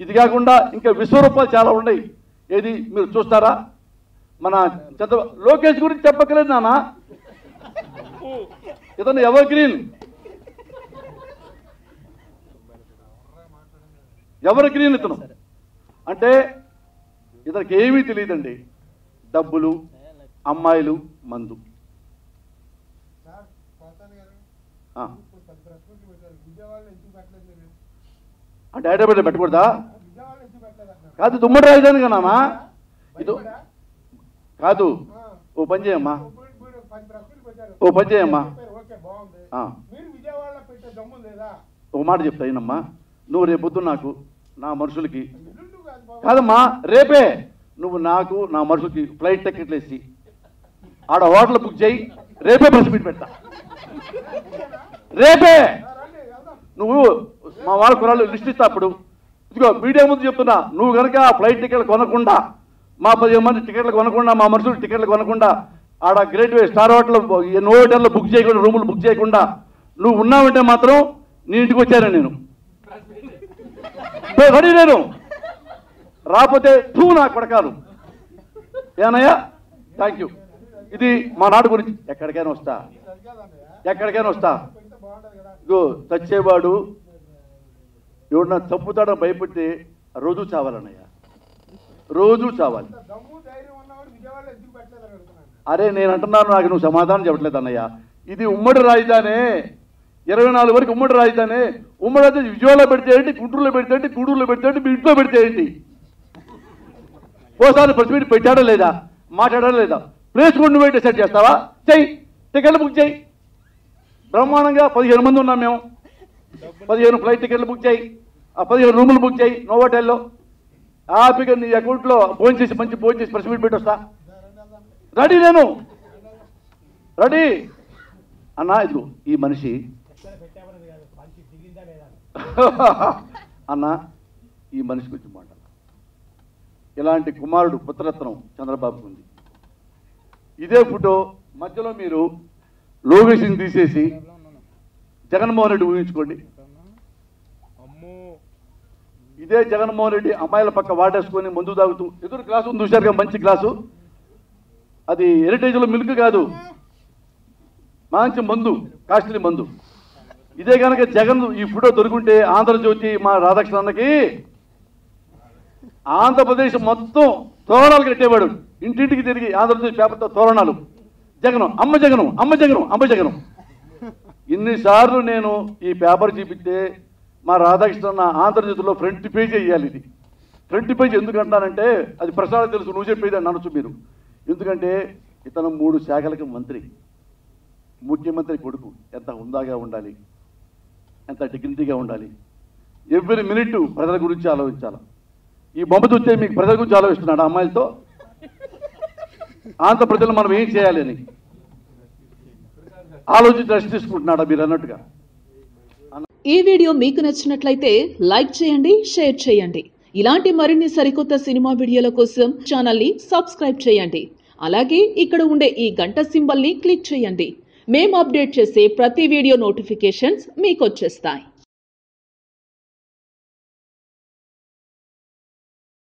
ఇది కాకుండా ఇంకా విశ్వరూపాలు చాలా ఉన్నాయి. ఏది మీరు చూస్తారా? మన లోకేష్ గురించి చెప్పక్కలేదు నాన్న, ఇతను ఎవర్ గ్రీన్ ఇతను. అంటే ఇతనికి ఏమీ తెలియదండి. డబ్బులు, అమ్మాయిలు, మందు. అంటే హైదరాబాద్ పెట్టకూడదా? కాదు, దుమ్మడి రాజధాని కదమ్మా ఇది. కాదు, ఓ పని చేయమ్మా, ఒక మాట చెప్తా అయినమ్మా. నువ్వు రేపొద్దు నాకు నా మనుషులకి కాదమ్మా, రేపే నువ్వు నాకు నా మనుషులకి ఫ్లైట్ టికెట్లు వేసి ఆడ హోటల్ బుక్ చేయి. రేపే ప్రెస్ మీట్ పెడతా. రేపే నువ్వు మా వాళ్ళ కురాళ్ళు లిస్ట్ ఇస్తా. అప్పుడు ఇదిగో మీడియా ముందు చెప్తున్నా, నువ్వు కనుక ఆ ఫ్లైట్ టికెట్లు కొనకుండా, మా 15 మంది టికెట్లు కొనకుండా, మా మనుషులు టికెట్లు కొనకుండా, ఆడ గ్రేట్ వే స్టార్ హోటల్ ఎన్నో హోటల్లో బుక్ చేయకుండా, రూములు బుక్ చేయకుండా నువ్వు ఉన్నావంటే మాత్రం నీ ఇంటికి వచ్చాను నేను. రెడీ నేను. రాకపోతే తూ నా కొడకాలు. ఏనయ్యా? Thank you. ఇది మా నాడు గురించి. ఎక్కడికైనా వస్తా. ఇగో చచ్చేవాడు ఎవడన్నా చంపుతాడని భయపెట్టి రోజు చావాలన్నయ్య, రోజు చావాలి. అరే నేను అంటున్నాను, నాకు నువ్వు సమాధానం చెప్పట్లేదు అన్నయ్య. ఇది ఉమ్మడి రాజధానే, 24 వరకు ఉమ్మడి రాజధానే. ఉమ్మడి అయితే విజయవాడలో పెడితే ఏంటి, గుంటూరులో పెడితే ఏంటి, గూడూరులో పెడితే ఏంటి, మీ ఇంట్లో పెడితే ఏంటి? ఓసారి ప్రెస్ మీట్ పెట్టాడా లేదా, మాట్లాడాడా లేదా? ప్లేస్ కొండు పెట్టి సెట్ చేస్తావా? చెయ్యి, టికెట్లు బుక్ చేయి. బ్రహ్మాండంగా 15 మంది ఉన్నాం మేము. 15 ఫ్లైట్ టికెట్లు బుక్ చేయి, ఆ 15 రూములు బుక్ చేయి నోవోటెల్లో. హ్యాపీగా నీ అకౌంట్లో ఫోన్ చేసి మంచి ఫోన్ చేసి ప్రెస్ మీట్ పెట్టి వస్తా. రెడీ నేను, రెడీ అన్నా. ఇదిగో ఈ మనిషి అన్నా, ఈ మనిషి గురించి మాట. ఇలాంటి కుమారుడు పుత్రరత్నం చంద్రబాబుకు ఉంది. ఇదే ఫోటో మధ్యలో మీరు లోకేష్ని తీసేసి జగన్మోహన్ రెడ్డి ఊహించుకోండి. ఇదే జగన్మోహన్ రెడ్డి అమ్మాయిల పక్క వాటేసుకొని మందు తాగుతూ, ఎదురు గ్లాసు ఉంది చూశారుగా, మంచి గ్లాసు. అది హెరిటేజ్లో మిల్క్ కాదు, మంచి మందు, కాస్ట్లీ మందు. ఇదే కనుక జగన్ ఈ ఫోటో దొరుకుంటే ఆంధ్రజ్యోతి మా రాధాకృష్ణ అన్నకి ఆంధ్రప్రదేశ్ మొత్తం తోరణాలు కట్టేవాడు. ఇంటింటికి తిరిగి ఆంధ్రప్రదేశ్ పేపర్తో తోరణాలు. జగను, అమ్మ జగను, అమ్మ జగను, అమ్మ జగను. ఇన్నిసార్లు నేను ఈ పేపర్ చూపిస్తే మా రాధాకృష్ణ ఆంధ్రజ్యోతిలో ఫ్రంట్ పేజ్ వేయాలి. ఇది ఫ్రంట్ పేజ్ ఎందుకు అంటానంటే, అది ప్రసారం తెలుసు, నువ్వు చెప్పేది అని అనొచ్చు మీరు. ఎందుకంటే ఇతను 3 శాఖలకు మంత్రి, ముఖ్యమంత్రి కొడుకు. ఎంత హుందాగా ఉండాలి, ఎంత డిగ్నిటీగా ఉండాలి. ఎవ్రీ మినిట్ ప్రజల గురించి ఆలోచించాలి. ఈ బొమ్మ చూస్తే మీకు ప్రజల గురించి ఆలోచిస్తున్నాడు అమ్మాయిలతో. ఆంధ్ర ప్రజలు మనం ఏం చేయాలి అని ఆలోచించి రెస్ట్ తీసుకుంటున్నాడా మీరు అన్నట్టుగా. ఈ వీడియో మీకు నచ్చినట్లయితే లైక్ చేయండి, షేర్ చేయండి. ఇలాంటి మరిన్ని సరికొత్త సినిమా వీడియోల కోసం ఛానల్ని సబ్స్క్రైబ్ చేయండి. అలాగే ఇక్కడ ఉండే ఈ గంట సింబల్ని క్లిక్ చేయండి. మేము అప్డేట్ చేసే ప్రతి వీడియో నోటిఫికేషన్స్ మీకు వచ్చేస్తాయి.